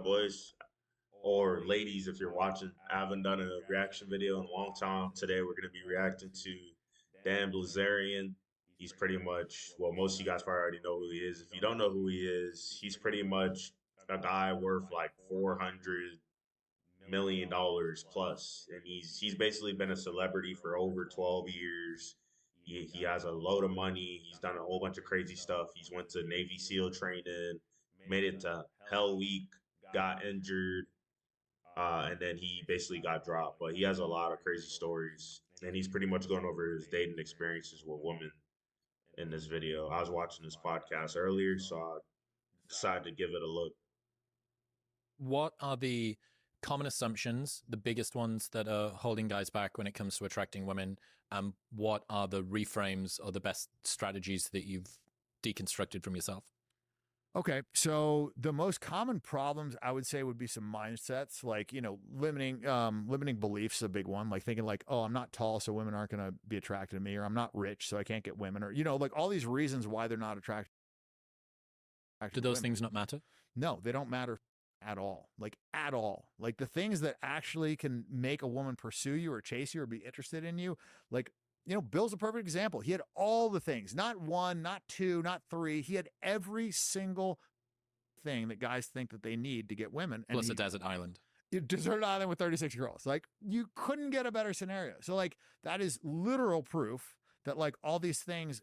boys or ladies, if you're watching, I haven't done a reaction video in a long time. Today we're going to be reacting to Dan Blizerian. He's pretty much, well, most of you guys probably already know who he is. If you don't know who he is, he's pretty much a guy worth like $400 million plus, and he's basically been a celebrity for over 12 years. He has a load of money. He's done a whole bunch of crazy stuff. He's went to Navy SEAL training, made it to Hell Week, got injured, and then he basically got dropped. But he has a lot of crazy stories, and he's pretty much going over his dating experiences with women in this video. I was watching this podcast earlier, so I decided to give it a look. What are the common assumptions, the biggest ones that are holding guys back when it comes to attracting women? What are the reframes or the best strategies that you've deconstructed from yourself? Okay, so the most common problems I would say would be some mindsets, like, you know, limiting beliefs is a big one, like thinking like, oh, I'm not tall, so women aren't going to be attracted to me, or I'm not rich, so I can't get women, or, you know, like all these reasons why they're not attracted. Do those things not matter? No, they don't matter at all. Like at all. Like the things that actually can make a woman pursue you or chase you or be interested in you, like, you know, Bill's a perfect example. He had all the things, not one, not two, not three. He had every single thing that guys think that they need to get women. And Plus a desert island. Desert island with 36 girls. Like, you couldn't get a better scenario. So like, that is literal proof that like all these things,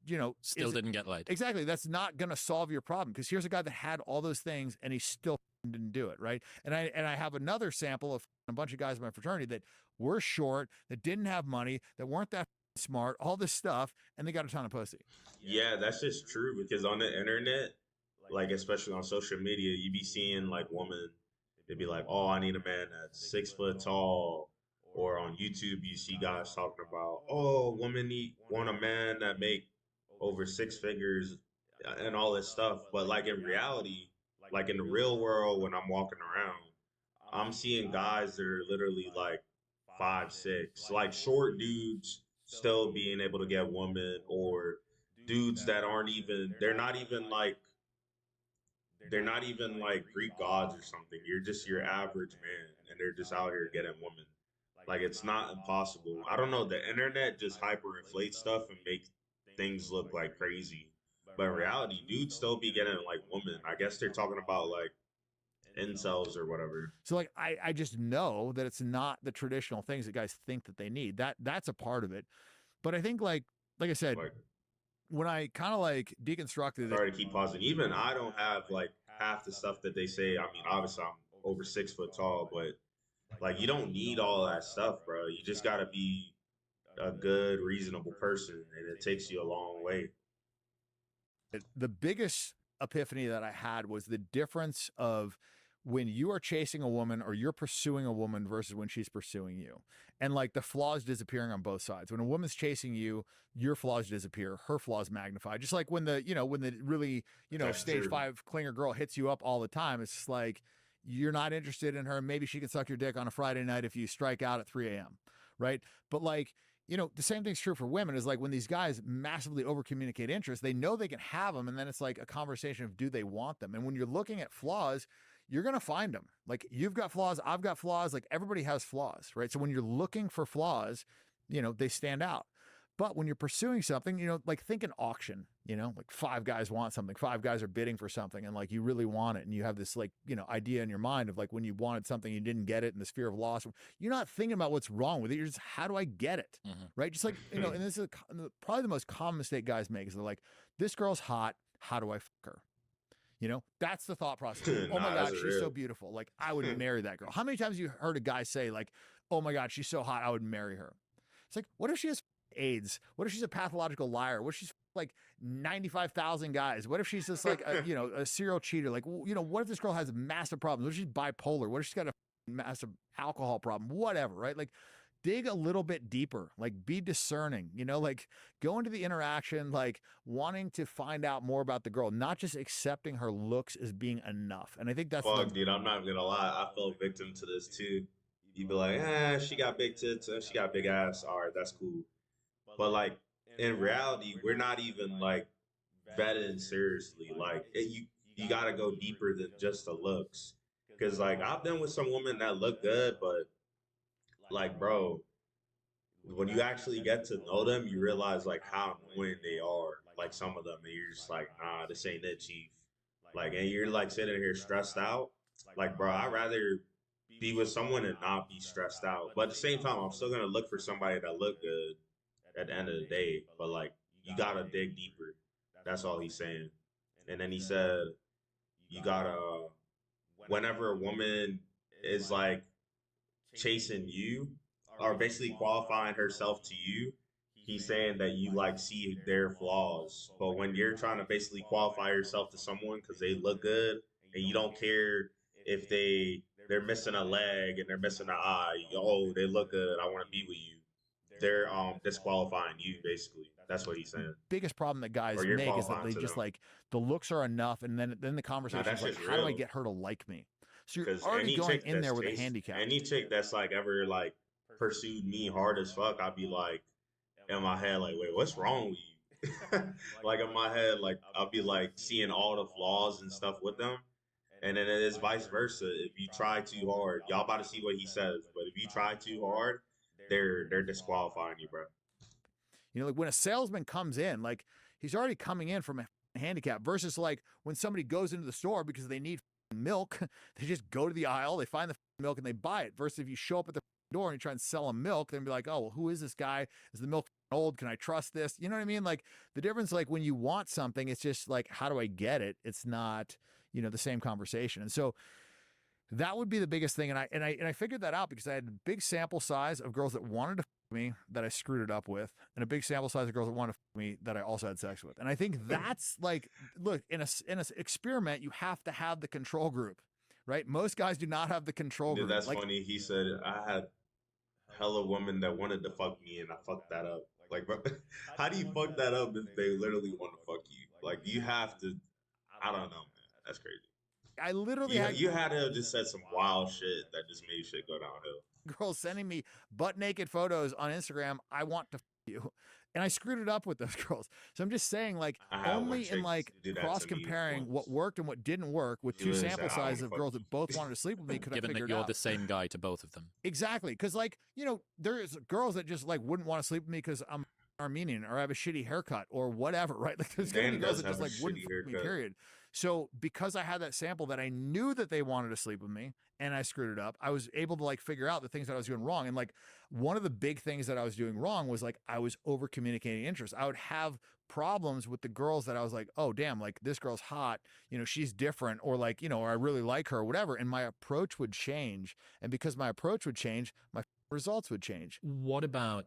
you know, still didn't get laid. Exactly. That's not going to solve your problem, because here's a guy that had all those things and he still didn't do it. Right. And I have another sample of a bunch of guys in my fraternity that were short, that didn't have money, that weren't that smart, all this stuff, and they got a ton of pussy. Yeah, that's just true, because on the internet, like especially on social media, you be seeing like women, they'd be like, oh, I need a man that's 6 foot tall. Or on YouTube, you see guys talking about, oh, women want a man that make over six figures and all this stuff. But like in reality, like in the real world, when I'm walking around, I'm seeing guys that are literally like 5'6", like short dudes still being able to get women, or dudes that aren't even, they're not even like Greek gods or something. You're just your average man, and they're just out here getting women. Like, it's not impossible. I don't know. The internet just hyperinflates stuff and makes things look like crazy. But in reality, dudes still be getting like women. I guess they're talking about like incels or whatever. So like, I just know that it's not the traditional things that guys think that they need. That's a part of it. But I think like I said, Like, when I kind of like deconstructed it. sorry to keep pausing. Even I don't have like half the stuff that they say. I mean, obviously I'm over 6 foot tall, but like, you don't need all that stuff, bro. You just gotta be a good, reasonable person, and it takes you a long way. The biggest epiphany that I had was the difference of when you are chasing a woman or you're pursuing a woman versus when she's pursuing you, and like the flaws disappearing on both sides. When a woman's chasing you, your flaws disappear, her flaws magnify. Just like when the really, That's stage true. 5 clinger girl hits you up all the time, it's just like, you're not interested in her. Maybe she can suck your dick on a Friday night if you strike out at 3 a.m. Right. But like, the same thing's true for women, is like when these guys massively over communicate interest, they know they can have them. And then it's like a conversation of, do they want them? And when you're looking at flaws, you're going to find them. Like, you've got flaws, I've got flaws, like everybody has flaws, right? So when you're looking for flaws, they stand out. But when you're pursuing something, like think an auction, like 5 guys want something, 5 guys are bidding for something, and like you really want it. And you have this like, idea in your mind of like when you wanted something, you didn't get it, and this fear of loss. You're not thinking about what's wrong with it. You're just, how do I get it? Right. Just like, and this is probably the most common mistake guys make, is they're like, this girl's hot. How do I fuck her? That's the thought process. Oh my Nah, God, that's she's real. so beautiful. Like, I would marry that girl. How many times have you heard a guy say like, oh my God, she's so hot, I would marry her? It's like, what if she has AIDS? What if she's a pathological liar? What if she's like 95,000 guys? What if she's just like a serial cheater? Like, what if this girl has massive problems? What if she's bipolar? What if she's got a massive alcohol problem? Whatever, right? Like, dig a little bit deeper, like be discerning, like go into the interaction, like wanting to find out more about the girl, not just accepting her looks as being enough. And I think that's Fuck, dude, I'm not gonna lie. I fell victim to this too. You'd be like, she got big tits, she got big ass. All right, that's cool. But like in reality, we're not even like vetted seriously. Like you got to go deeper than just the looks. Because like I've been with some women that look good, but like, bro, when you actually get to know them, you realize like how annoying they are. Like some of them, and you're just like, nah, this ain't it, chief. Like, and you're like sitting here stressed out. Like, bro, I'd rather be with someone and not be stressed out. But at the same time, I'm still gonna look for somebody that look good at the end of the day. But like, you gotta dig deeper. That's all he's saying. And then he said, you gotta, whenever a woman is like chasing you or basically qualifying herself to you, he's saying that you like see their flaws. But when you're trying to basically qualify yourself to someone because they look good and you don't care if they're missing a leg and they're missing an eye, oh, they look good, I want to be with you. They're disqualifying you basically. That's what he's saying. Biggest problem that guys Or you're make is that qualifying they to just them. like the looks are enough, and then the Nah, conversation that is like, shit's how do I real. get her to like me? So you're Because already any going chick in there that's with a chased, handicap. any chick that's like ever like pursued me hard as fuck, I'd be like in my head like, wait, what's wrong with you? Like in my head, like I'll be like seeing all the flaws and stuff with them. And then it is vice versa. If you try too hard, y'all about to see what he says, but if you try too hard, they're disqualifying you, bro. You know, like when a salesman comes in, like he's already coming in from a handicap versus like when somebody goes into the store because they need milk, they just go to the aisle, they find the milk and they buy it. Versus if you show up at the door and you try and sell them milk, then be like, oh, well, who is this guy? Is the milk old? Can I trust this? You know what I mean? Like the difference, like when you want something, it's just like, how do I get it? It's not, you know, the same conversation. And so that would be the biggest thing. And I figured that out because I had a big sample size of girls that wanted to me that I screwed it up with, and a big sample size of girls that wanted me that I also had sex with. And I think that's like, look, in a experiment, you have to have the control group, right? Most guys do not have the control Dude, group. that's Like, funny. He said I had hella women that wanted to fuck me and I fucked that up. Like, bro, how do you fuck that up if they literally want to fuck you? Like, you have to. I don't know, man. That's crazy. I literally You had you had to have just said some wild shit that just made shit go downhill. girls sending me butt naked photos on Instagram. I want to f you. And I screwed it up with those girls. So I'm just saying, like, I had one only chick in like do that cross to me comparing what once. worked and what didn't work with She two literally sample said, "I want sizes to of fuck girls you." that both wanted to sleep with me could I Given figure that it you're out. the same guy to both of them. Exactly. Because, like, you know, there's girls that just like wouldn't want to sleep with me because I'm Armenian or I have a shitty haircut or whatever, right? Like, there's going to Dan be girls does that just have a like wouldn't shitty fuck me, haircut. period. So, because I had that sample that I knew that they wanted to sleep with me and I screwed it up, I was able to like figure out the things that I was doing wrong. And like, one of the big things that I was doing wrong was like, I was over communicating interest. I would have problems with the girls that I was like, oh, damn, like this girl's hot, you know, she's different, or like, you know, or I really like her or whatever. And my approach would change. And because my approach would change, my results would change. What about,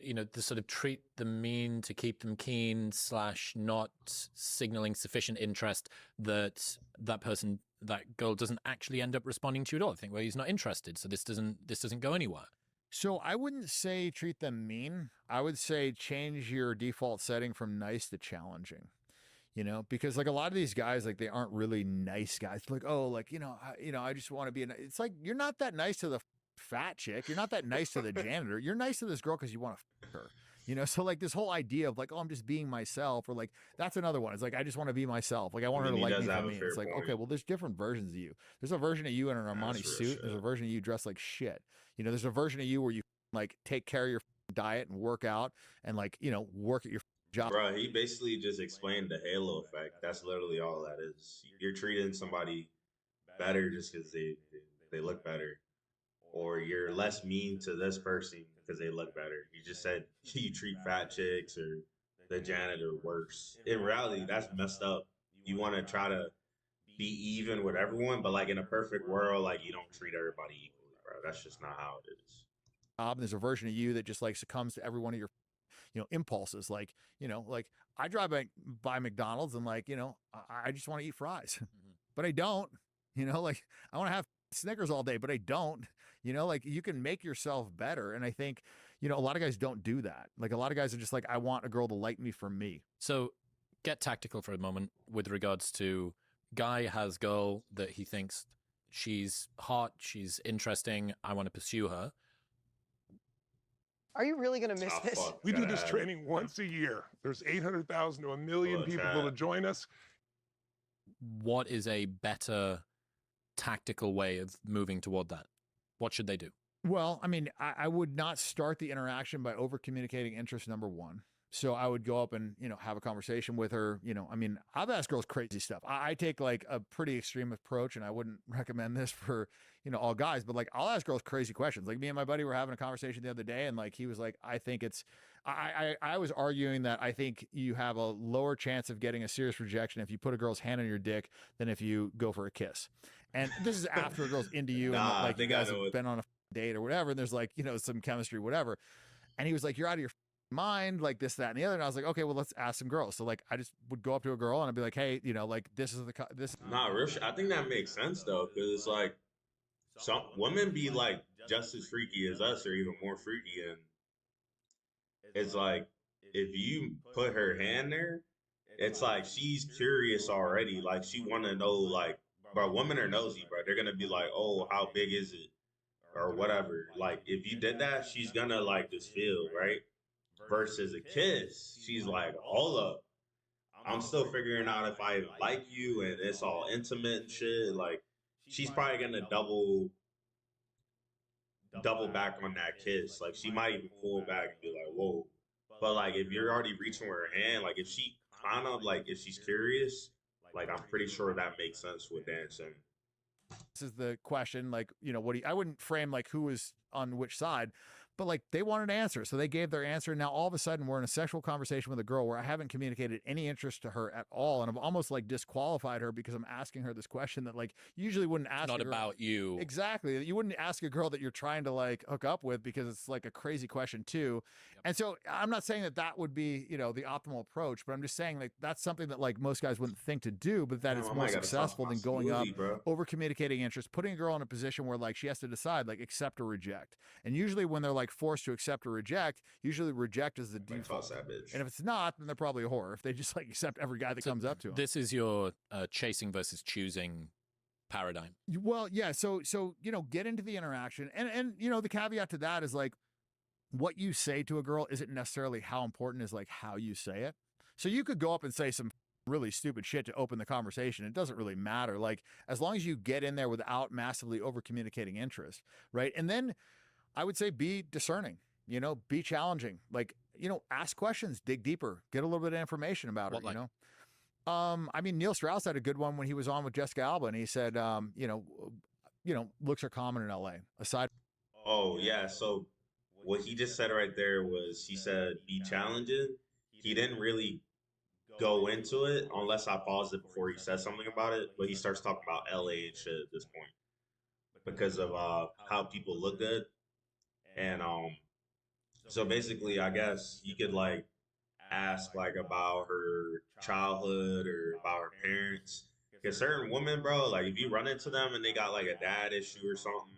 you know, the sort of treat them mean to keep them keen / not signaling sufficient interest that that person, that girl doesn't actually end up responding to you at all? I think, well, he's not interested, so this doesn't go anywhere. So I wouldn't say treat them mean. I would say change your default setting from nice to challenging. You know, because like a lot of these guys, like they aren't really nice guys. Like, oh, like, I just want to be. It's like you're not that nice to the fat chick. You're not that nice to the janitor. You're nice to this girl because you want to fuck her. You know, so like this whole idea of like, oh, I'm just being myself, or like that's another one. It's like I just want to be myself. Like I want her to he like does me for have a me. fair It's like, point. okay, well, there's different versions of you. There's a version of you in an Armani That's real suit. shit. There's a version of you dressed like shit. You know, there's a version of you where you like take care of your diet and work out and like, you know, work at your job. Bro, he basically just explained the halo effect. That's literally all that is. You're treating somebody better just because they look better, or you're less mean to this person because they look better. You just said you treat fat chicks or the janitor worse. In reality, that's messed up. You want to try to be even with everyone, but like in a perfect world, like you don't treat everybody equally, bro. That's just not how it is. There's a version of you that just like succumbs to every one of your, you know, impulses. Like, you know, like I drive by McDonald's and like, you know, I just want to eat fries, but I don't, you know, like I want to have Snickers all day, but I don't, you know, like you can make yourself better. And I think, you know, a lot of guys don't do that. Like a lot of guys are just like, I want a girl to like me for me. So get tactical for a moment with regards to guy has girl that he thinks she's hot, she's interesting, I want to pursue her. Are you really going to miss this? Fuck, We do gotta this have training once a year. There's 800,000 to 1 million Well, people Chad. that'll join us. What is a better tactical way of moving toward that? What should they do? Well, I mean, I would not start the interaction by over communicating interest, number one. So I would go up and, have a conversation with her. I mean, I've asked girls crazy stuff. I take like a pretty extreme approach, and I wouldn't recommend this for, all guys, but like I'll ask girls crazy questions. Like me and my buddy were having a conversation the other day, and like he was like, I was arguing that I think you have a lower chance of getting a serious rejection if you put a girl's hand on your dick than if you go for a kiss. And this is after a girl's into you and like you guys have been on a date or whatever, and there's like, some chemistry, whatever. And he was like, you're out of your mind, like this, that, and the other. And I was like, okay, well, let's ask some girls. So like, I just would go up to a girl and I'd be like, hey, like this is this. Nah, I think that makes sense though, because it's like some women be like just as freaky as us, or even more freaky, and it's like if you put her hand there, it's like she's curious already. Like she want to know, like, bro, women are nosy, bro. They're gonna be like, oh, how big is it, or whatever. Like if you did that, she's gonna like just feel right. Versus a kiss, she's like, hold up, I'm still figuring out if I even like you, and it's all intimate and shit. Like she's probably gonna double back on that kiss. Like she might even pull back and be like, whoa. But like if you're already reaching for her hand, like if she kind of like if she's curious, like I'm pretty sure that makes sense with dancing. This is the question, like, I wouldn't frame like who was on which side, but like they wanted an answer. So they gave their answer. Now all of a sudden we're in a sexual conversation with a girl where I haven't communicated any interest to her at all. And I've almost like disqualified her because I'm asking her this question that like usually wouldn't ask. Not about you. Exactly. You wouldn't ask a girl that you're trying to like hook up with, because it's like a crazy question too. Yep. And so I'm not saying that would be, the optimal approach, but I'm just saying like that's something that like most guys wouldn't think to do, but that it's more successful than going up, over communicating interest, putting a girl in a position where like she has to decide like accept or reject. And usually when they're like forced to accept or reject, usually reject is the default. And if it's not, then they're probably a whore. If they just like accept every guy that comes up to them. This is your chasing versus choosing paradigm. Well, yeah. So get into the interaction, and the caveat to that is like what you say to a girl isn't necessarily how important as like how you say it. So you could go up and say some really stupid shit to open the conversation. It doesn't really matter. Like as long as you get in there without massively over communicating interest, right? And then I would say be discerning, be challenging, like, ask questions, dig deeper, get a little bit of information about it, I mean, Neil Strauss had a good one when he was on with Jessica Alba, and he said, looks are common in LA aside. Oh yeah. So what he just said right there was, he said, be challenging. He didn't really go into it unless I paused it before he said something about it, but he starts talking about LA and shit at this point because of how people look good. And so basically I guess you could like ask like about her childhood or about her parents, because certain women, bro, like if you run into them and they got like a dad issue or something,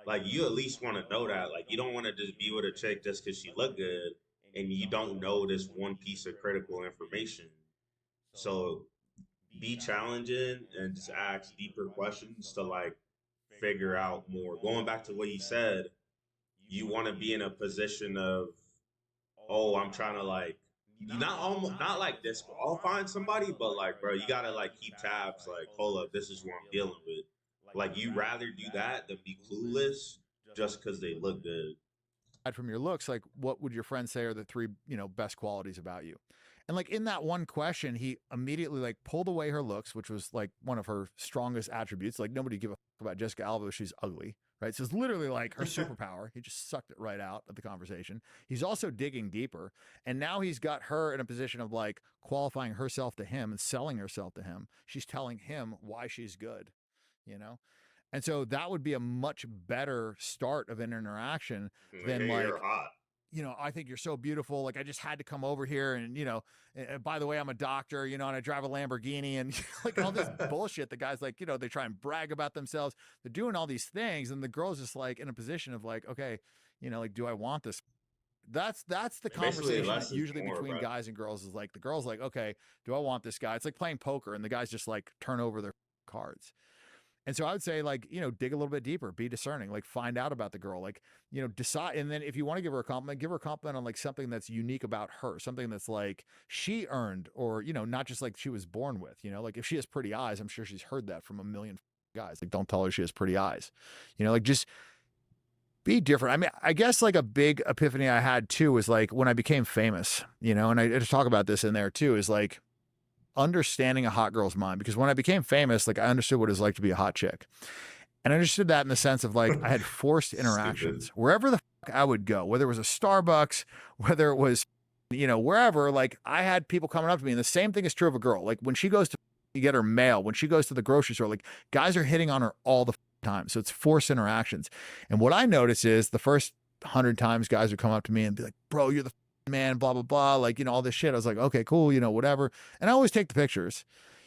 like you at least want to know that. Like you don't want to just be with a chick just because she look good and you don't know this one piece of critical information. So be challenging and just ask deeper questions to like figure out more. Going back to what he said, you want to be in a position of, oh, I'm trying to like, not like disqualifying somebody, but like, bro, you gotta like keep tabs. Like, hold up, this is what I'm dealing with. Like, you rather do that than be clueless just because they look good. From your looks, like, what would your friends say are the three, best qualities about you? And like in that one question, he immediately like pulled away her looks, which was like one of her strongest attributes. Like nobody give a fuck about Jessica Alba. She's ugly, right? So it's literally like her superpower. He just sucked it right out of the conversation. He's also digging deeper. And now he's got her in a position of like qualifying herself to him and selling herself to him. She's telling him why she's good, And so that would be a much better start of an interaction than like, you're hot. I think you're so beautiful. Like I just had to come over here and, by the way, I'm a doctor, and I drive a Lamborghini and like all this bullshit. The guys like, they try and brag about themselves. They're doing all these things. And the girl's just like in a position of like, okay, like, do I want this? That's the conversation usually between guys and girls is like, the girl's like, okay, do I want this guy? It's like playing poker and the guys just like turn over their cards. And so I would say like, dig a little bit deeper, be discerning, like find out about the girl, like, decide. And then if you want to give her a compliment on like something that's unique about her, something that's like she earned or, not just like she was born with, like if she has pretty eyes, I'm sure she's heard that from a million guys. Like, don't tell her she has pretty eyes. You know, like, just be different. I mean, I guess like a big epiphany I had too was like when I became famous, you know, and I just talk about this in there too, is like understanding a hot girl's mind. Because when I became famous, like I understood what it was like to be a hot chick. And I understood that in the sense of like I had forced interactions wherever the fuck I would go, whether it was a Starbucks, whether it was, you know, wherever, like I had people coming up to me. And the same thing is true of a girl. Like when she goes to get her mail, when she goes to the grocery store, like guys are hitting on her all the time. So it's forced interactions. And what I notice is the first 100 times guys would come up to me and be like, bro, you're the man, blah, blah, blah. Like, you know, all this shit. I was like, okay, cool. You know, whatever. And I always take the pictures,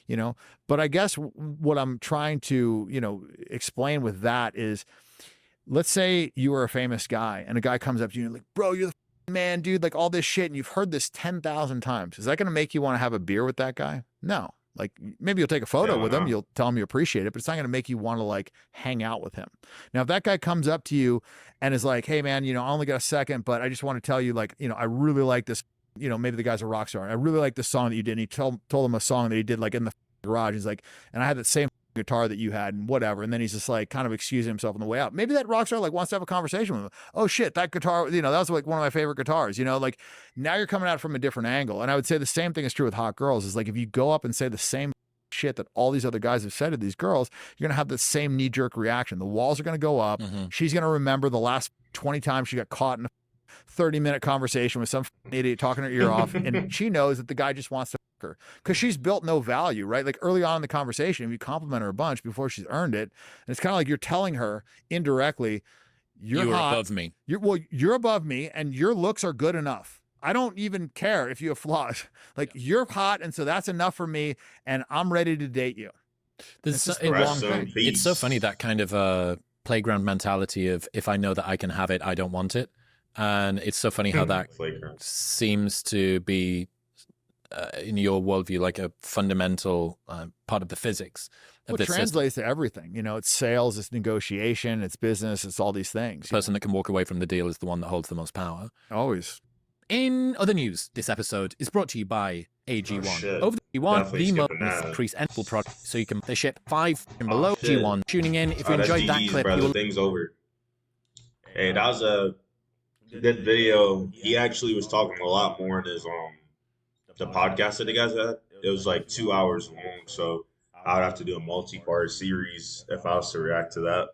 you know, but I guess what I'm trying to, you know, explain with that is, let's say you are a famous guy and a guy comes up to you and like, bro, you're the man, dude, like all this shit. And you've heard this 10,000 times. Is that going to make you want to have a beer with that guy? No. Like maybe you'll take a photo with him, you'll tell him you appreciate it, but it's not going to make you want to like hang out with him. Now, if that guy comes up to you and is like, hey man, you know, I only got a second, but I just want to tell you, like, you know, I really like this, you know, maybe the guy's a rock star. I really like this song that you did. And he told him a song that he did like in the garage. He's like, and I had that same guitar that you had and whatever. And then he's just like kind of excusing himself on the way out. Maybe that rock star like wants to have a conversation with him. Oh shit, that guitar, you know, that was like one of my favorite guitars, you know, like now you're coming at it from a different angle. And I would say the same thing is true with hot girls, is like, if you go up and say the same shit that all these other guys have said to these girls, you're going to have the same knee-jerk reaction. The walls are going to go up. She's going to remember the last 20 times she got caught in a 30-minute conversation with some idiot talking her ear off, and she knows that the guy just wants to fuck her because she's built no value, right? Like early on in the conversation, if you compliment her a bunch before she's earned it, and it's kind of like you're telling her indirectly, you're hot, above me. You're above me, and your looks are good enough. I don't even care if you have flaws. Like you're hot, and so that's enough for me, and I'm ready to date you. It's so funny, that kind of playground mentality of, if I know that I can have it, I don't want it. And it's so funny how that seems to be in your worldview like a fundamental part of the physics of this translates to everything. You know, it's sales, it's negotiation, it's business, it's all these things. The person that can walk away from the deal is the one that holds the most power. Always. In other news, this episode is brought to you by AG1. Over the AG1, the most increased entry product, so you can they ship 5 and below G1. Tuning in, if you enjoyed that clip, you will... Thing's over. Hey, that was a good video. He actually was talking a lot more in his the podcast that the guys had. It was like 2 hours long, so I would have to do a multi-part series if I was to react to that.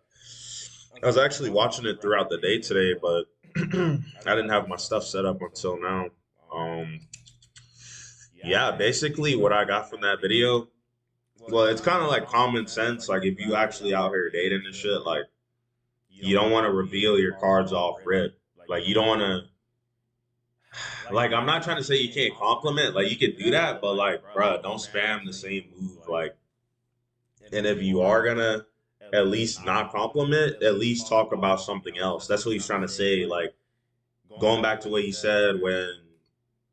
I was actually watching it throughout the day today, but I didn't have my stuff set up until now. Yeah, basically what I got from that video, well, it's kind of like common sense. Like if you actually out here dating and shit, like you don't want to reveal your cards off rip. Like you don't want to, like, I'm not trying to say you can't compliment. Like you could do that, but like, bruh, don't spam the same move. Like, and if you are gonna at least not compliment, at least talk about something else. That's what he's trying to say. Like, going back to what he said when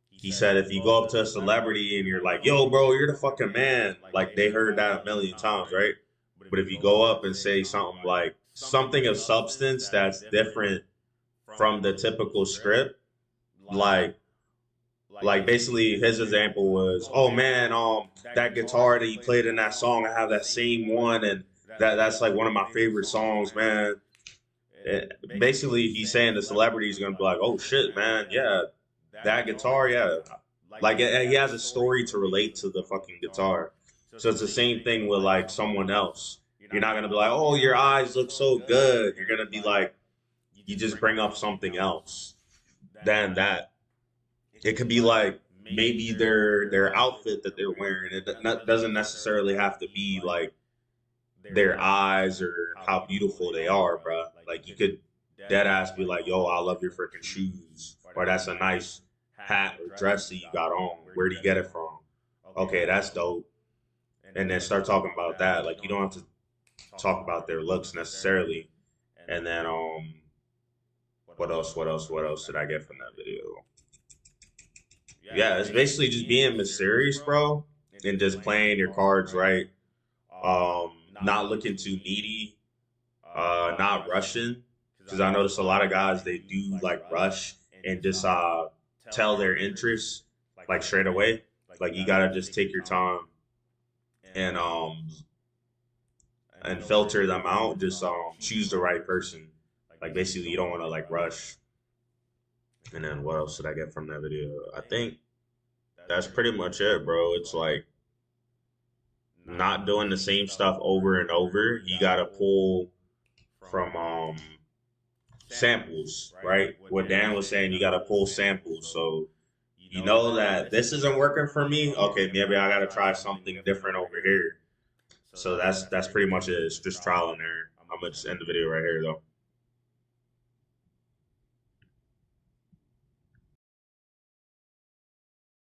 he said, if you go up to a celebrity and you're like, yo, bro, you're the fucking man. Like, they heard that a million times, right? But if you go up and say something like, something of substance that's different from the typical script, like basically his example was, oh man, that guitar that you played in that song, I have that same one, and that's like one of my favorite songs, man. Basically, he's saying the celebrity is gonna be like, oh shit, man, yeah, that guitar, yeah. Like he has a story to relate to the fucking guitar. So it's the same thing with like someone else. You're not gonna be like, oh, your eyes look so good. You're gonna be like, you just bring up something else than that. It could be like maybe their outfit that they're wearing. It doesn't necessarily have to be like their eyes or how beautiful they are, bro. Like you could dead ass be like, yo, I love your freaking shoes, or that's a nice hat or dress that you got on. Where do you get it from? Okay, that's dope. And then start talking about that. Like you don't have to talk about their looks necessarily. And then what else did I get from that video? Yeah, it's basically just being mysterious, bro, and just playing your cards right. Not looking too needy, not rushing, because I notice a lot of guys, they do like rush and just tell their interests like straight away. Like you gotta just take your time and and filter them out. Just choose the right person. Like basically, you don't want to like rush. And then what else did I get from that video? I think that's pretty much it, bro. It's like not doing the same stuff over and over. You gotta pull from samples, right? What Dan was saying, you gotta pull samples. So you know that this isn't working for me. Okay, maybe I gotta try something different over here. So that's pretty much it. It's just trial and error. I'm gonna just end the video right here though.